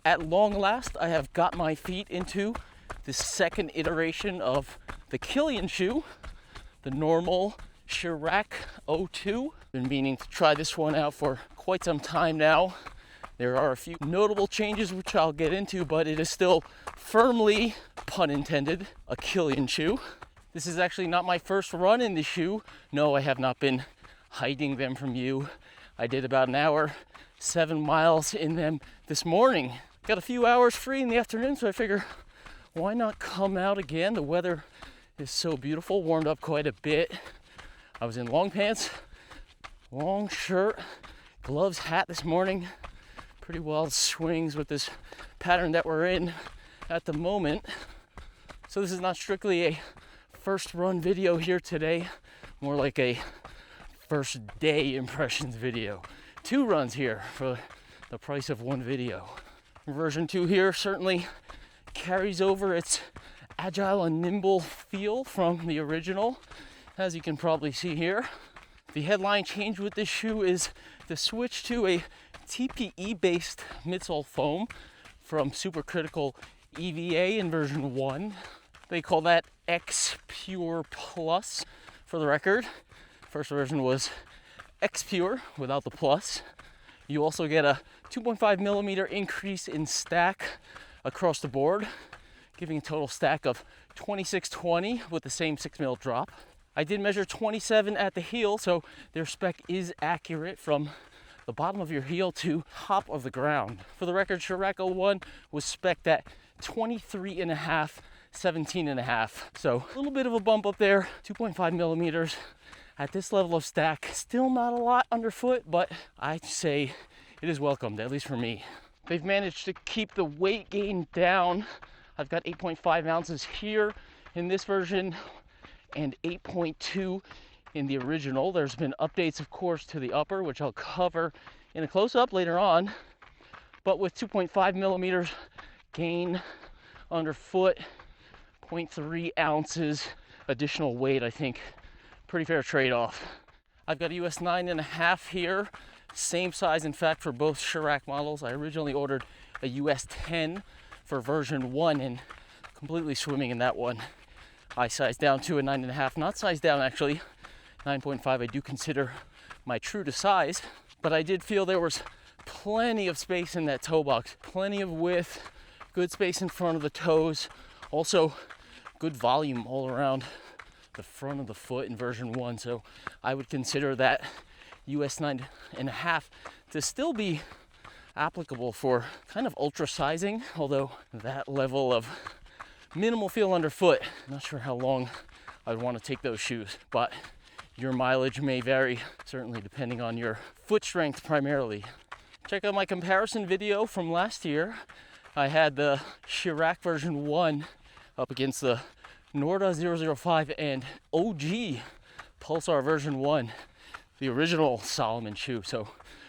At long last, I have got my feet into the second iteration of the Kilian shoe, the NNormal Kjerag 02. Been meaning to try this one out for quite some time now. There are a few notable changes which I'll get into, but it is still firmly, pun intended, a Kilian shoe. This is actually not my first run in the shoe. No, I have not been hiding them from you. I did about an hour, 7 miles in them this morning. Got a few hours free in the afternoon, so I figure, why not come out again? The weather is so beautiful, warmed up quite a bit. I was in long pants, long shirt, gloves, hat this morning. Pretty wild swings with this pattern that we're in at the moment. So this is not strictly a first run video here today, more like a first day impressions video. 2 runs here for the price of 1 video. Version 2 here certainly carries over its agile and nimble feel from the original, as you can probably see here. The headline change with this shoe is the switch to a TPE-based midsole foam from Supercritical EVA in version 1. They call that X Pure Plus for the record. First version was X Pure without the plus. You also get a 2.5 millimeter increase in stack across the board, giving a total stack of 2620 with the same 6 mil drop. I did measure 27 at the heel, so their spec is accurate from the bottom of your heel to top of the ground. For the record, Kjerag 01 was spec'd at 23.5, 17.5. So a little bit of a bump up there, 2.5 millimeters. At this level of stack, still not a lot underfoot, but I'd say it is welcomed, at least for me. They've managed to keep the weight gain down. I've got 8.5 ounces here in this version and 8.2 in the original. There's been updates, of course, to the upper, which I'll cover in a close-up later on. But with 2.5 millimeters gain underfoot, 0.3 ounces additional weight, I think pretty fair trade-off. I've got a US 9.5 here, same size in fact for both Kjerag models. I originally ordered a US 10 for version 1 and completely swimming in that one. I sized down to a 9.5, not sized down actually. 9.5 I do consider my true to size, but I did feel there was plenty of space in that toe box, plenty of width, good space in front of the toes, also good volume all around the front of the foot in version 1. So I would consider that US 9.5 to still be applicable for kind of ultra sizing, although that level of minimal feel underfoot, I'm not sure how long I'd want to take those shoes, but your mileage may vary, certainly depending on your foot strength primarily. Check out my comparison video from last year. I had the Kjerag version 1 up against the Norda 005 and OG Pulsar version 1, the original Salomon shoe. So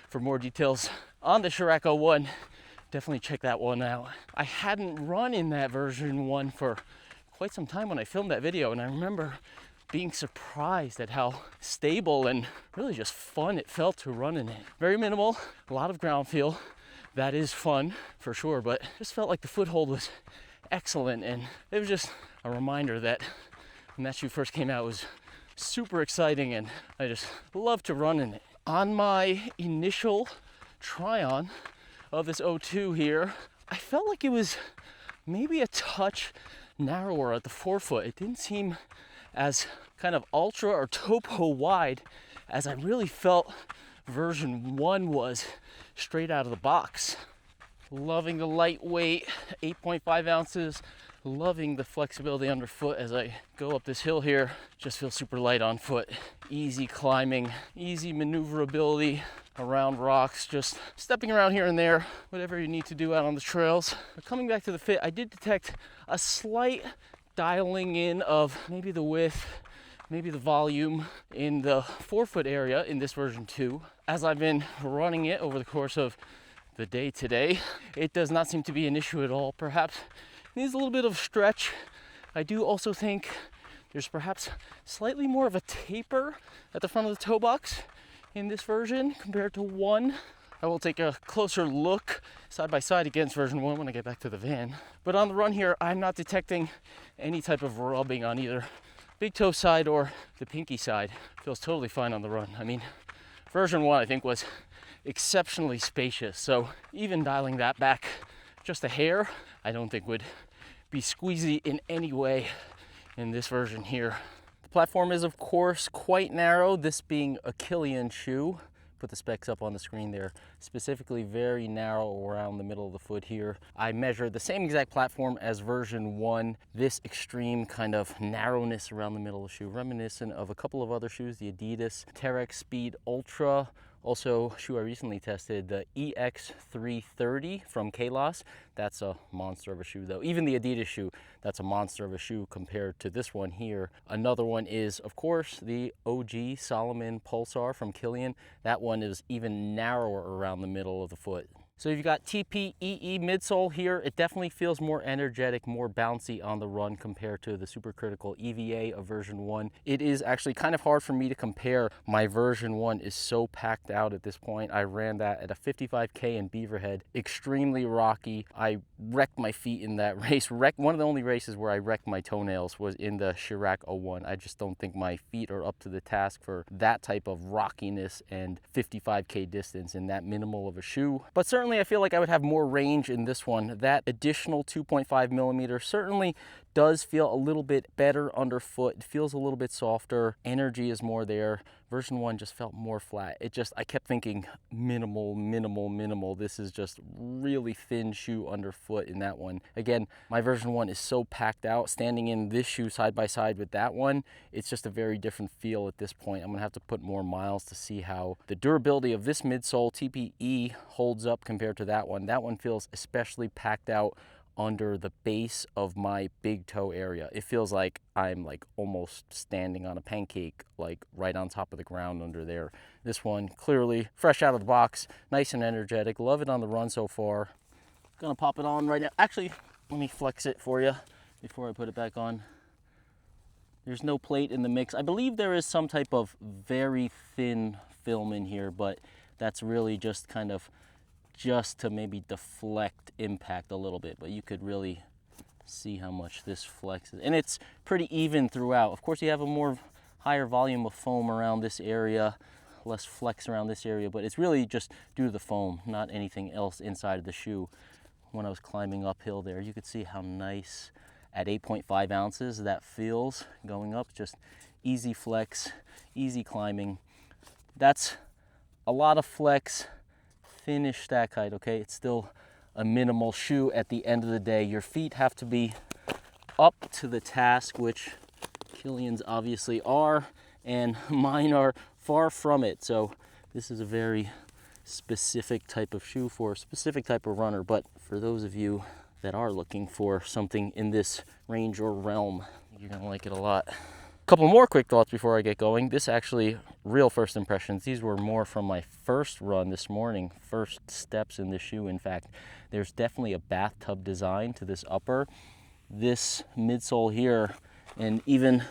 for more details on the Kjerag 01, definitely check that one out. I hadn't run in that version 1 for quite some time when I filmed that video, and I remember being surprised at how stable and really just fun it felt to run in it. Very minimal, a lot of ground feel. That is fun for sure, but just felt like the foothold was excellent, and it was just a reminder that when that shoe first came out, it was super exciting, and I just love to run in it. On my initial try-on of this 02 here, I felt like it was maybe a touch narrower at the forefoot. It didn't seem as kind of ultra or topo wide as I really felt version 1 was straight out of the box. Loving the lightweight, 8.5 ounces. Loving the flexibility underfoot as I go up this hill here. Just feel super light on foot. Easy climbing, easy maneuverability around rocks, just stepping around here and there, whatever you need to do out on the trails. But coming back to the fit, I did detect a slight dialing in of maybe the width, maybe the volume in the forefoot area in this version 2. As I've been running it over the course of the day today, it does not seem to be an issue at all. Perhaps needs a little bit of stretch. I do also think there's perhaps slightly more of a taper at the front of the toe box in this version compared to 1. I will take a closer look side by side against version 1 when I get back to the van. But on the run here, I'm not detecting any type of rubbing on either big toe side or the pinky side. Feels totally fine on the run. I mean, version 1 I think was exceptionally spacious, so even dialing that back just a hair, I don't think would be squeezy in any way in this version here. The platform is of course quite narrow, this being a Kilian shoe. Put the specs up on the screen there. Specifically very narrow around the middle of the foot here. I measured the same exact platform as version 1. This extreme kind of narrowness around the middle of the shoe, reminiscent of a couple of other shoes, the Adidas Kjerag Speed Ultra. Also, shoe I recently tested, the EX330 from Kilian. That's a monster of a shoe though. Even the Adidas shoe, that's a monster of a shoe compared to this one here. Another one is, of course, the OG Salomon Pulsar from Kilian. That one is even narrower around the middle of the foot. So you've got TPEE midsole here. It definitely feels more energetic, more bouncy on the run compared to the supercritical EVA of version 1. It is actually kind of hard for me to compare. My version 1 is so packed out at this point. I ran that at a 55K in Beaverhead, extremely rocky. I wrecked my feet in that race. One of the only races where I wrecked my toenails was in the Kjerag 01. I just don't think my feet are up to the task for that type of rockiness and 55K distance in that minimal of a shoe. But certainly I feel like I would have more range in this one. That additional 2.5 millimeter certainly does feel a little bit better underfoot. It feels a little bit softer. Energy is more there. Version 1 just felt more flat. I kept thinking minimal, minimal, minimal. This is just really thin shoe underfoot in that one. Again, my version 1 is so packed out. Standing in this shoe side by side with that one, it's just a very different feel at this point. I'm gonna have to put more miles to see how the durability of this midsole TPE holds up compared to that one. That one feels especially packed out under the base of my big toe area. It feels like I'm like almost standing on a pancake, like right on top of the ground under there. This one clearly fresh out of the box, nice and energetic. Love it on the run so far. Gonna pop it on right now. Actually, let me flex it for you before I put it back on. There's no plate in the mix. I believe there is some type of very thin film in here, but that's really just kind of just to maybe deflect impact a little bit, but you could really see how much this flexes. And it's pretty even throughout. Of course, you have a more higher volume of foam around this area, less flex around this area, but it's really just due to the foam, not anything else inside of the shoe. When I was climbing uphill there, you could see how nice at 8.5 ounces that feels going up. Just easy flex, easy climbing. That's a lot of flex, finish stack height, okay? It's still a minimal shoe at the end of the day. Your feet have to be up to the task, which Kilian's obviously are, and mine are far from it. So this is a very specific type of shoe for a specific type of runner. But for those of you that are looking for something in this range or realm, you're gonna like it a lot. Couple more quick thoughts before I get going. This actually, real first impressions, these were more from my first run this morning, first steps in the shoe. In fact, there's definitely a bathtub design to this upper. This midsole here, and even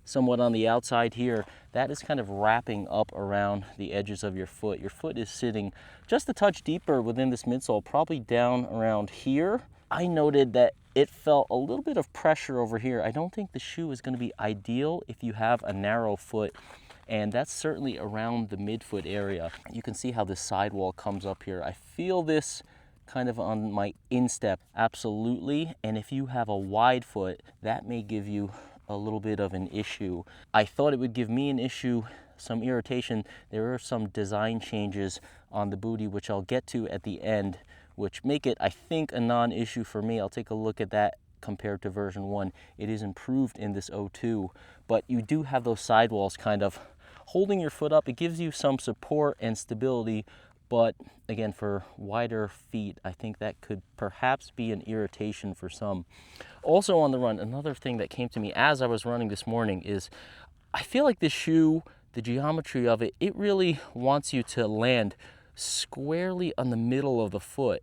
somewhat on the outside here, that is kind of wrapping up around the edges of your foot. Your foot is sitting just a touch deeper within this midsole, probably down around here. I noted that it felt a little bit of pressure over here. I don't think the shoe is going to be ideal if you have a narrow foot, and that's certainly around the midfoot area. You can see how this sidewall comes up here. I feel this kind of on my instep, absolutely. And if you have a wide foot, that may give you a little bit of an issue. I thought it would give me an issue, some irritation. There are some design changes on the booty, which I'll get to at the end, which make it, I think, a non-issue for me. I'll take a look at that compared to version 1. It is improved in this 02, but you do have those sidewalls kind of holding your foot up. It gives you some support and stability, but again, for wider feet, I think that could perhaps be an irritation for some. Also on the run, another thing that came to me as I was running this morning is I feel like this shoe, the geometry of it, it really wants you to land squarely on the middle of the foot.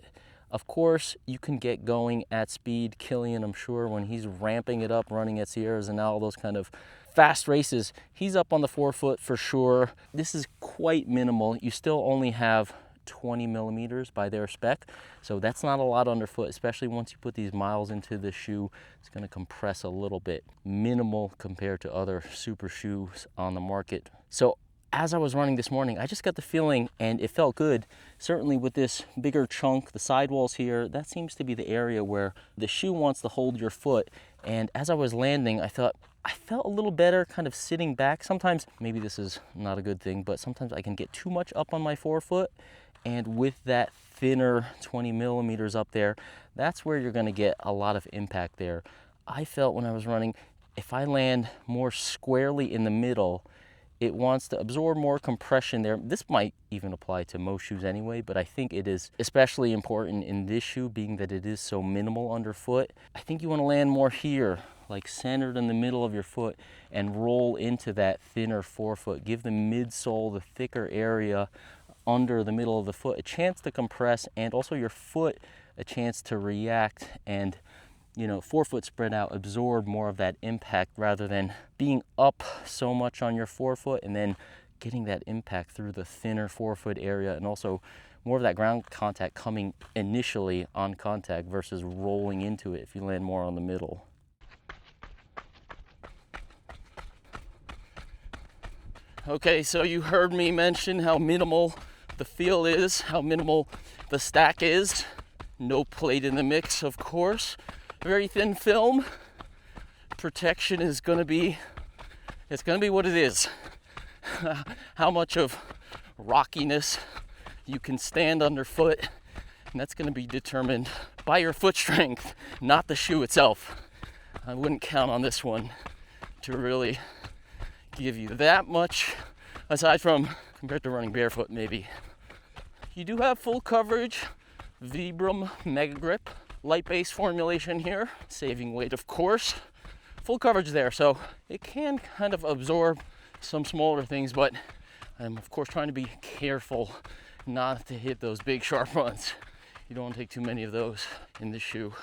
Of course, you can get going at speed. Kilian, I'm sure, when he's ramping it up, running at Sierras and all those kind of fast races, he's up on the forefoot for sure. This is quite minimal. You still only have 20 millimeters by their spec. So that's not a lot underfoot, especially once you put these miles into the shoe. It's going to compress a little bit, minimal compared to other super shoes on the market. So as I was running this morning, I just got the feeling, and it felt good, certainly with this bigger chunk, the sidewalls here, that seems to be the area where the shoe wants to hold your foot. And as I was landing, I thought, I felt a little better kind of sitting back. Sometimes, maybe this is not a good thing, but sometimes I can get too much up on my forefoot. And with that thinner 20 millimeters up there, that's where you're gonna get a lot of impact there. I felt when I was running, if I land more squarely in the middle, it wants to absorb more compression there. This might even apply to most shoes anyway, but I think it is especially important in this shoe, being that it is so minimal underfoot. I think you want to land more here, like centered in the middle of your foot, and roll into that thinner forefoot. Give the midsole, the thicker area under the middle of the foot, a chance to compress, and also your foot a chance to react and, you know, forefoot spread out, absorb more of that impact rather than being up so much on your forefoot and then getting that impact through the thinner forefoot area, and also more of that ground contact coming initially on contact versus rolling into it if you land more on the middle. Okay, so you heard me mention how minimal the feel is, how minimal the stack is. No plate in the mix, of course. Very thin film. Protection is going to be, it's going to be what it is. How much of rockiness you can stand underfoot, and that's going to be determined by your foot strength, not the shoe itself. I wouldn't count on this one to really give you that much, aside from compared to running barefoot maybe. You do have full coverage, Vibram Mega Grip. Light base formulation here, saving weight of course. Full coverage there, so it can kind of absorb some smaller things, but I'm of course trying to be careful not to hit those big sharp runs. You don't want to take too many of those in the shoe.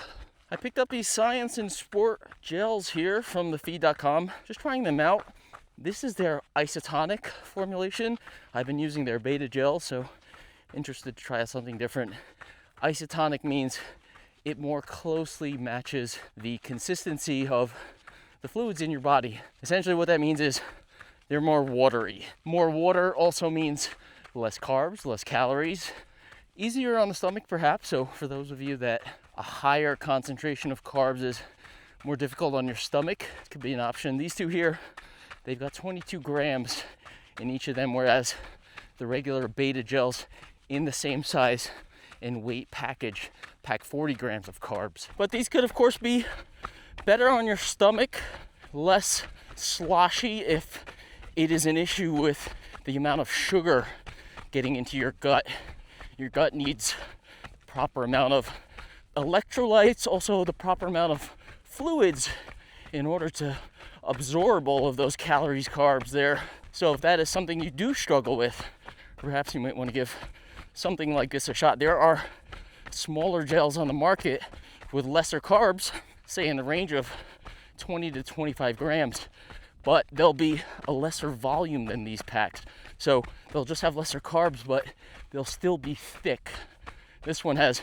I picked up these Science and Sport gels here from thefeed.com, just trying them out. This is their Isotonic formulation. I've been using their beta gel, so interested to try something different. Isotonic means it more closely matches the consistency of the fluids in your body. Essentially what that means is they're more watery. More water also means less carbs, less calories, easier on the stomach perhaps. So for those of you that a higher concentration of carbs is more difficult on your stomach, it could be an option. These two here, they've got 22 grams in each of them, whereas the regular beta gels in the same size and weight package pack 40 grams of carbs. But these could of course be better on your stomach, less sloshy if it is an issue with the amount of sugar getting into your gut. Your gut needs the proper amount of electrolytes, also the proper amount of fluids in order to absorb all of those calories, carbs there. So if that is something you do struggle with, perhaps you might want to give something like this a shot. There are smaller gels on the market with lesser carbs, say in the range of 20 to 25 grams, but they'll be a lesser volume than these packs. So they'll just have lesser carbs, but they'll still be thick. This one has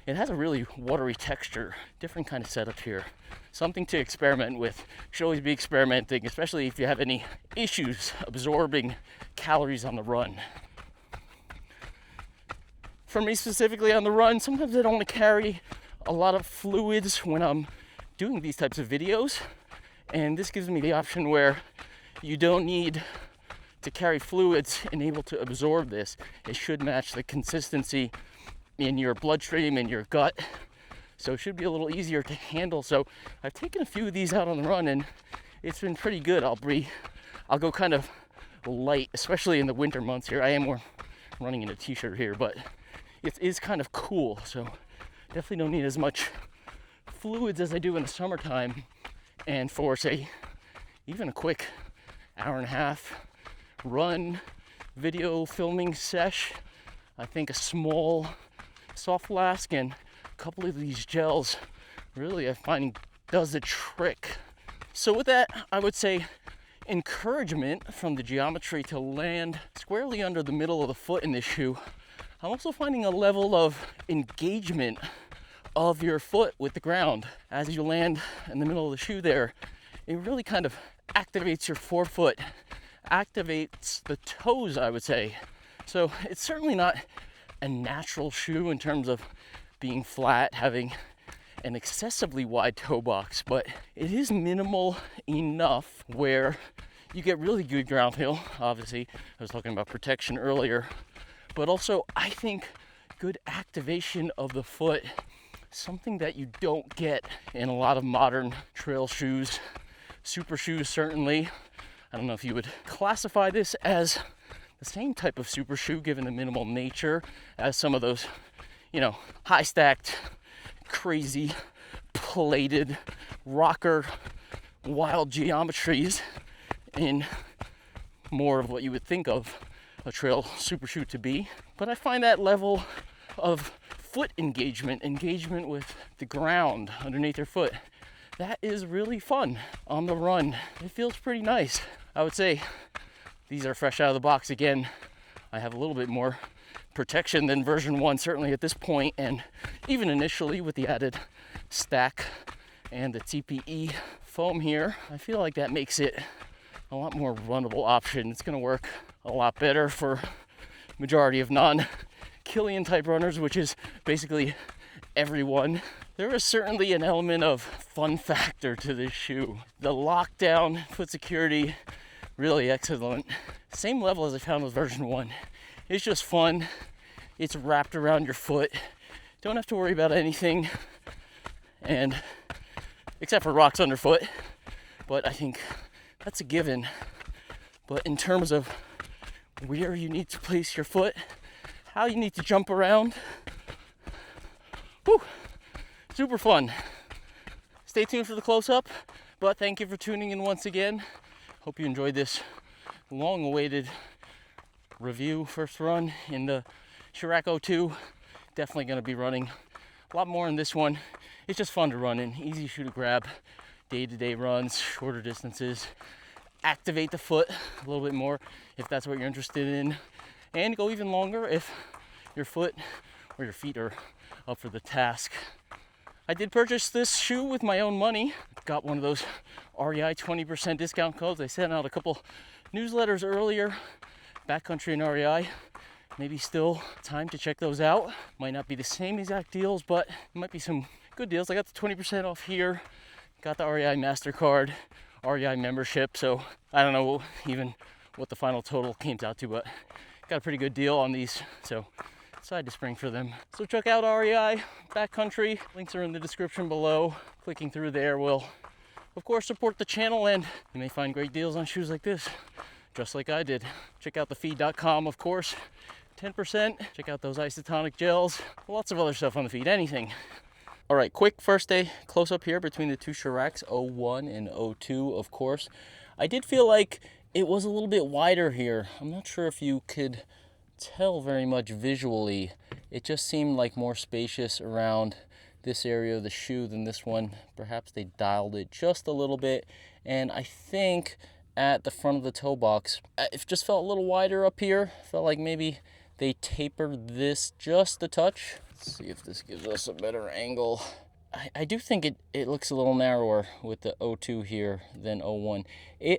a really watery texture, different kind of setup here. Something to experiment with. Should always be experimenting, especially if you have any issues absorbing calories on the run. For me specifically on the run, sometimes I don't want to carry a lot of fluids when I'm doing these types of videos. And this gives me the option where you don't need to carry fluids and able to absorb this. It should match the consistency in your bloodstream and your gut. So it should be a little easier to handle. So I've taken a few of these out on the run and it's been pretty good. I'll go kind of light, especially in the winter months here. I am more running in a t-shirt here, but it is kind of cool, so definitely don't need as much fluids as I do in the summertime. And for, say, even a quick hour and a half run, video filming sesh, I think a small soft flask and a couple of these gels really I find does the trick. So with that, I would say encouragement from the geometry to land squarely under the middle of the foot in this shoe. I'm also finding a level of engagement of your foot with the ground. As you land in the middle of the shoe there, it really kind of activates your forefoot, activates the toes, I would say. So it's certainly not a natural shoe in terms of being flat, having an excessively wide toe box, but it is minimal enough where you get really good ground feel. Obviously, I was talking about protection earlier, but also I think good activation of the foot, something that you don't get in a lot of modern trail shoes, super shoes certainly. I don't know if you would classify this as the same type of super shoe given the minimal nature as some of those, high stacked, crazy, plated, rocker, wild geometries in more of what you would think of a trail super shoe to be. But I find that level of foot engagement with the ground underneath your foot, that is really fun on the run. It feels pretty nice. I would say these are fresh out of the box. Again, I have a little bit more protection than version 1, certainly at this point, and even initially with the added stack and the TPE foam here, I feel like that makes it a lot more runnable option. It's going to work a lot better for majority of non-Kilian type runners, which is basically everyone. There is certainly an element of fun factor to this shoe. The lockdown, foot security, really excellent. Same level as I found with version 1. It's just fun. It's wrapped around your foot. Don't have to worry about anything, and except for rocks underfoot. But I think that's a given. But in terms of where you need to place your foot, how you need to jump around, whew, super fun. Stay tuned for the close-up, but thank you for tuning in once again. Hope you enjoyed this long-awaited review, first run in the Kjerag 02. Definitely going to be running a lot more in this one. It's just fun to run in, easy shoe to grab, day-to-day runs, shorter distances. Activate the foot a little bit more if that's what you're interested in, and go even longer if your foot or your feet are up for the task. I did purchase this shoe with my own money. Got one of those REI 20% discount codes. I sent out a couple newsletters earlier, Backcountry and REI. Maybe still time to check those out. Might not be the same exact deals, but it might be some good deals. I got the 20% off here, got the REI MasterCard, REI membership, so I don't know even what the final total came out to, but got a pretty good deal on these, so decided to spring for them. So check out REI, Backcountry, links are in the description below. Clicking through there will, of course, support the channel, and you may find great deals on shoes like this, just like I did. Check out thefeed.com, of course, 10%. Check out those Isotonic gels, lots of other stuff on the feed, anything. All right, quick first day close up here between the two Kjerags, 01 and 02, of course. I did feel like it was a little bit wider here. I'm not sure if you could tell very much visually. It just seemed like more spacious around this area of the shoe than this one. Perhaps they dialed it just a little bit, and I think at the front of the toe box, it just felt a little wider up here. Felt like maybe they tapered this just a touch. Let's see if this gives us a better angle. I do think it looks a little narrower with the 02 here than 01.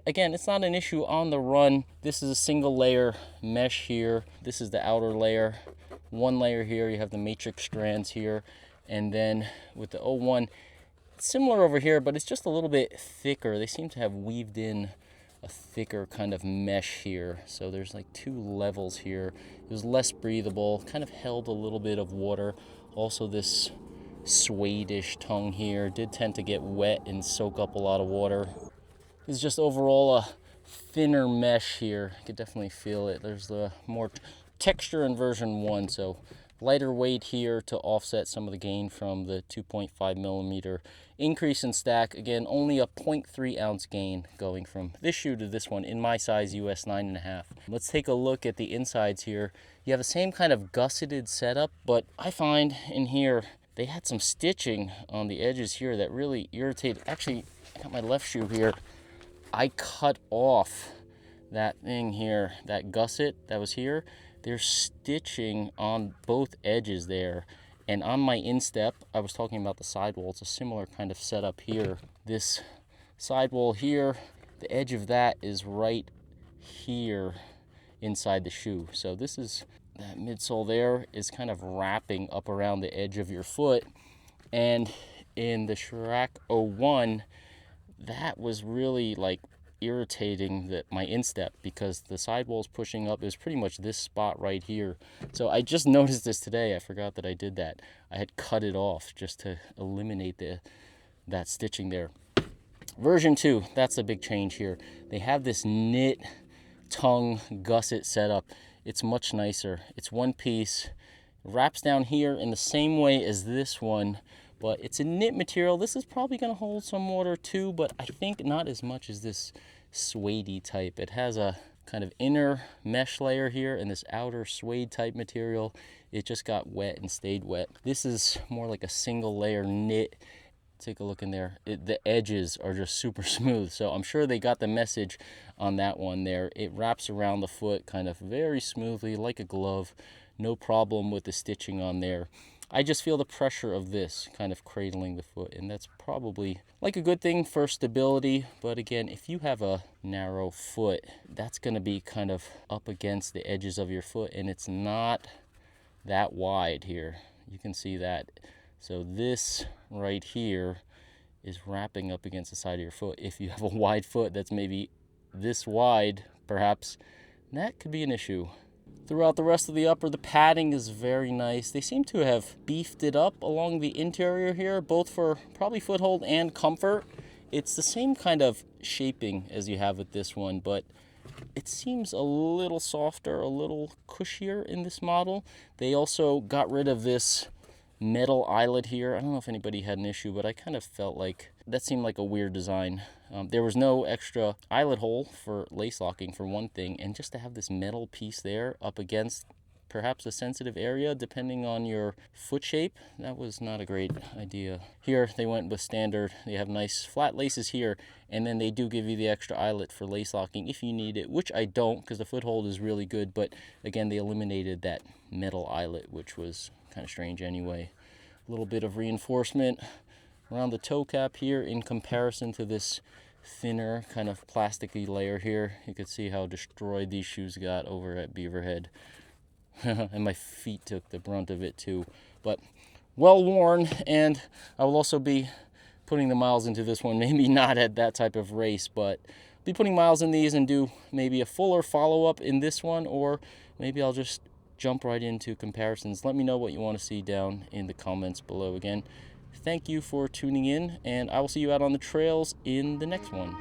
Again, it's not an issue on the run. This is a single layer mesh here. This is the outer layer. One layer here, you have the matrix strands here. And then with the 01, similar over here, but it's just a little bit thicker. They seem to have weaved in a thicker kind of mesh here. So there's like two levels here. It was less breathable, kind of held a little bit of water. Also this suede-ish tongue here did tend to get wet and soak up a lot of water. This is just overall a thinner mesh here. You could definitely feel it. There's the more texture in version 1, so lighter weight here to offset some of the gain from the 2.5 millimeter increase in stack. Again, only a 0.3 ounce gain going from this shoe to this one in my size US 9.5. Let's take a look at the insides here. You have the same kind of gusseted setup, but I find in here they had some stitching on the edges here that really irritated. Actually, I got my left shoe here. I cut off that thing here, that gusset that was here, There's stitching on both edges there. And on my instep, I was talking about the sidewall. It's a similar kind of setup here. This sidewall here, the edge of that is right here inside the shoe. So this is, that midsole there is kind of wrapping up around the edge of your foot. And in the Kjerag 01, that was really like irritating my instep, because the sidewall's pushing up. It was pretty much this spot right here. So I just noticed this today. I forgot that I did that. I had cut it off just to eliminate that stitching there. Version 2, that's a big change here. They have this knit tongue gusset setup. It's much nicer. It's one piece, wraps down here in the same way as this one, but it's a knit material. This is probably going to hold some water too, but I think not as much as this suede type. It has a kind of inner mesh layer here and this outer suede type material. It just got wet and stayed wet. This is more like a single layer knit. Take a look in there. The edges are just super smooth, so I'm sure they got the message on that one there. It wraps around the foot kind of very smoothly like a glove. No problem with the stitching on there. I just feel the pressure of this kind of cradling the foot, and that's probably like a good thing for stability. But again, if you have a narrow foot, that's going to be kind of up against the edges of your foot, and it's not that wide here. You can see that. So this right here is wrapping up against the side of your foot. If you have a wide foot that's maybe this wide, perhaps, that could be an issue. Throughout the rest of the upper, the padding is very nice. They seem to have beefed it up along the interior here, both for probably foothold and comfort. It's the same kind of shaping as you have with this one, but it seems a little softer, a little cushier in this model. They also got rid of this metal eyelet here. I don't know if anybody had an issue, but I kind of felt like that seemed like a weird design. There was no extra eyelet hole for lace locking, for one thing, and just to have this metal piece there up against perhaps a sensitive area depending on your foot shape, that was not a great idea. Here they went with standard. They have nice flat laces here, and then they do give you the extra eyelet for lace locking if you need it, which I don't, because the foothold is really good. But again, they eliminated that metal eyelet, which was kind of strange anyway. A little bit of reinforcement around the toe cap here in comparison to this thinner kind of plasticky layer here. You could see how destroyed these shoes got over at Beaverhead. And my feet took the brunt of it too. But well worn, and I will also be putting the miles into this one. Maybe not at that type of race, but be putting miles in these and do maybe a fuller follow-up in this one, or maybe I'll just jump right into comparisons. Let me know what you want to see down in the comments below. Again, thank you for tuning in, and I will see you out on the trails in the next one.